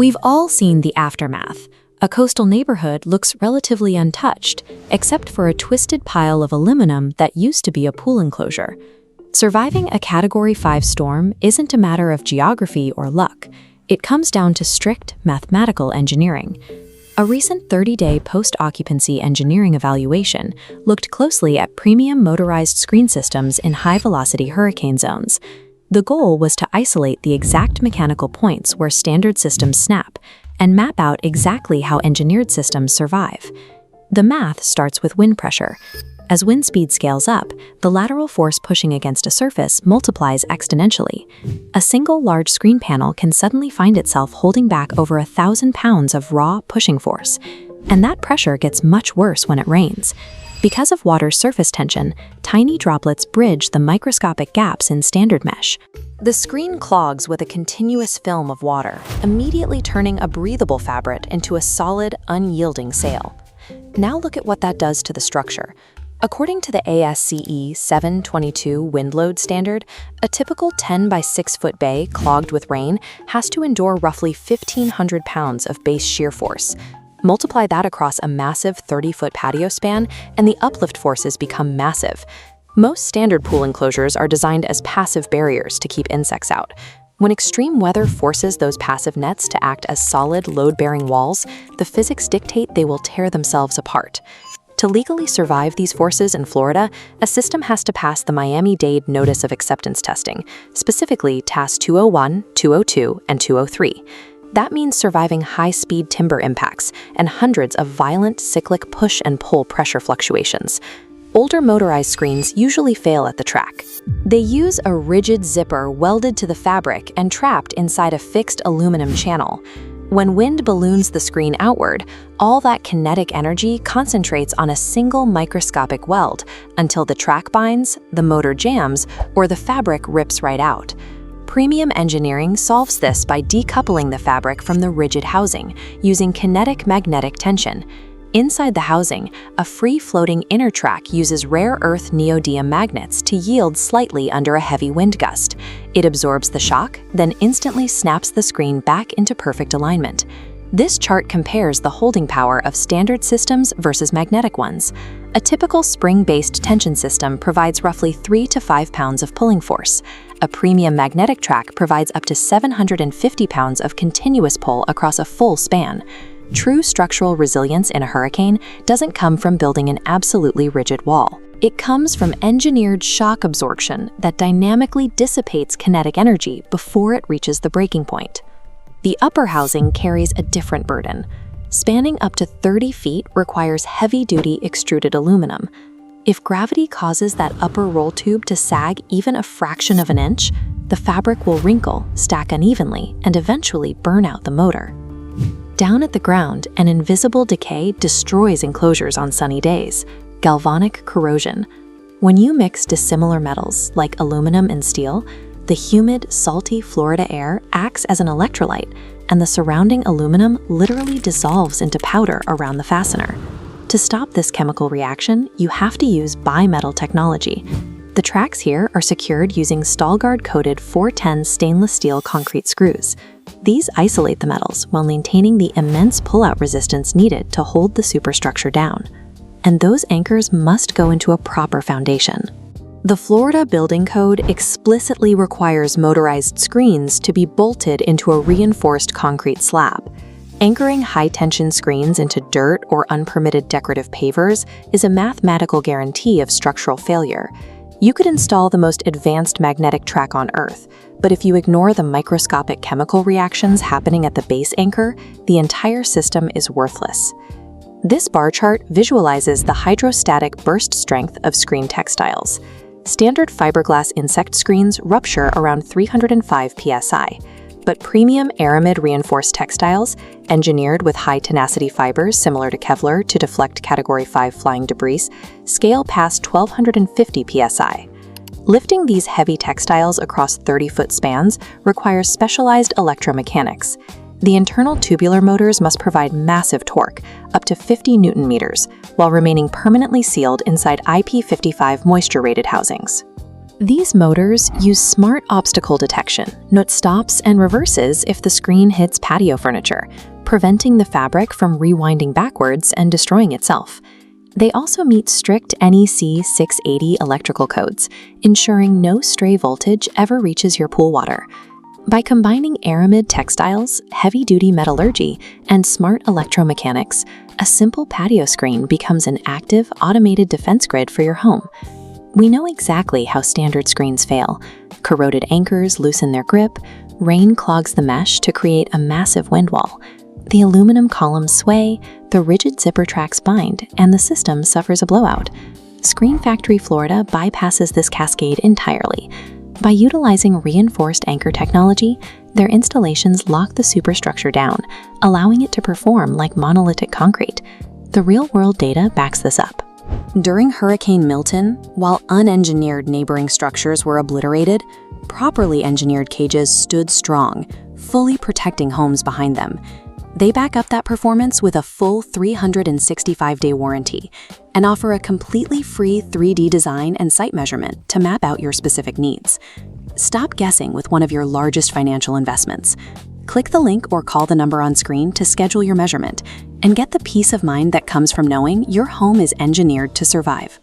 We've all seen the aftermath. A coastal neighborhood looks relatively untouched, except for a twisted pile of aluminum that used to be a pool enclosure. Surviving a Category 5 storm isn't a matter of geography or luck. It comes down to strict mathematical engineering. A recent 30-day post-occupancy engineering evaluation looked closely at premium motorized screen systems in high-velocity hurricane zones. The goal was to isolate the exact mechanical points where standard systems snap and map out exactly how engineered systems survive. The math starts with wind pressure. As wind speed scales up, the lateral force pushing against a surface multiplies exponentially. A single large screen panel can suddenly find itself holding back over 1,000 pounds of raw pushing force, and that pressure gets much worse when it rains. Because of water's surface tension, tiny droplets bridge the microscopic gaps in standard mesh. The screen clogs with a continuous film of water, immediately turning a breathable fabric into a solid, unyielding sail. Now look at what that does to the structure. According to the ASCE 722 wind load standard, a typical 10 by 6 foot bay clogged with rain has to endure roughly 1,500 pounds of base shear force. Multiply that across a massive 30-foot patio span, and the uplift forces become massive. Most standard pool enclosures are designed as passive barriers to keep insects out. When extreme weather forces those passive nets to act as solid, load-bearing walls, the physics dictate they will tear themselves apart. To legally survive these forces in Florida, a system has to pass the Miami-Dade Notice of Acceptance testing, specifically Task 201, 202, and 203. That means surviving high-speed timber impacts and hundreds of violent cyclic push and pull pressure fluctuations. Older motorized screens usually fail at the track. They use a rigid zipper welded to the fabric and trapped inside a fixed aluminum channel. When wind balloons the screen outward, all that kinetic energy concentrates on a single microscopic weld until the track binds, the motor jams, or the fabric rips right out. Premium engineering solves this by decoupling the fabric from the rigid housing, using kinetic magnetic tension. Inside the housing, a free-floating inner track uses rare earth neodymium magnets to yield slightly under a heavy wind gust. It absorbs the shock, then instantly snaps the screen back into perfect alignment. This chart compares the holding power of standard systems versus magnetic ones. A typical spring-based tension system provides roughly 3 to 5 pounds of pulling force. A premium magnetic track provides up to 750 pounds of continuous pull across a full span. True structural resilience in a hurricane doesn't come from building an absolutely rigid wall. It comes from engineered shock absorption that dynamically dissipates kinetic energy before it reaches the breaking point. The upper housing carries a different burden. Spanning up to 30 feet requires heavy-duty extruded aluminum. If gravity causes that upper roll tube to sag even a fraction of an inch, the fabric will wrinkle, stack unevenly, and eventually burn out the motor. Down at the ground, an invisible decay destroys enclosures on sunny days. Galvanic corrosion. When you mix dissimilar metals, like aluminum and steel, the humid, salty Florida air acts as an electrolyte, and the surrounding aluminum literally dissolves into powder around the fastener. To stop this chemical reaction, you have to use bimetal technology. The tracks here are secured using Stahlgard-coated 410 stainless steel concrete screws. These isolate the metals while maintaining the immense pull-out resistance needed to hold the superstructure down. And those anchors must go into a proper foundation. The Florida Building Code explicitly requires motorized screens to be bolted into a reinforced concrete slab. Anchoring high-tension screens into dirt or unpermitted decorative pavers is a mathematical guarantee of structural failure. You could install the most advanced magnetic track on Earth, but if you ignore the microscopic chemical reactions happening at the base anchor, the entire system is worthless. This bar chart visualizes the hydrostatic burst strength of screen textiles. Standard fiberglass insect screens rupture around 305 psi, but premium aramid reinforced textiles, engineered with high-tenacity fibers similar to Kevlar to deflect Category 5 flying debris, scale past 1,250 psi. Lifting these heavy textiles across 30-foot spans requires specialized electromechanics. The internal tubular motors must provide massive torque, up to 50 Newton meters, while remaining permanently sealed inside IP55 moisture-rated housings. These motors use smart obstacle detection, note stops and reverses if the screen hits patio furniture, preventing the fabric from rewinding backwards and destroying itself. They also meet strict NEC 680 electrical codes, ensuring no stray voltage ever reaches your pool water. By combining aramid textiles, heavy-duty metallurgy, and smart electromechanics, a simple patio screen becomes an active, automated defense grid for your home. We know exactly how standard screens fail. Corroded anchors loosen their grip, rain clogs the mesh to create a massive wind wall. The aluminum columns sway, the rigid zipper tracks bind, and the system suffers a blowout. Screen Factory Florida bypasses this cascade entirely. By utilizing reinforced anchor technology, their installations lock the superstructure down, allowing it to perform like monolithic concrete. The real-world data backs this up. During Hurricane Milton, while unengineered neighboring structures were obliterated, properly engineered cages stood strong, fully protecting homes behind them. They back up that performance with a full 365-day warranty and offer a completely free 3D design and site measurement to map out your specific needs. Stop guessing with one of your largest financial investments. Click the link or call the number on screen to schedule your measurement and get the peace of mind that comes from knowing your home is engineered to survive.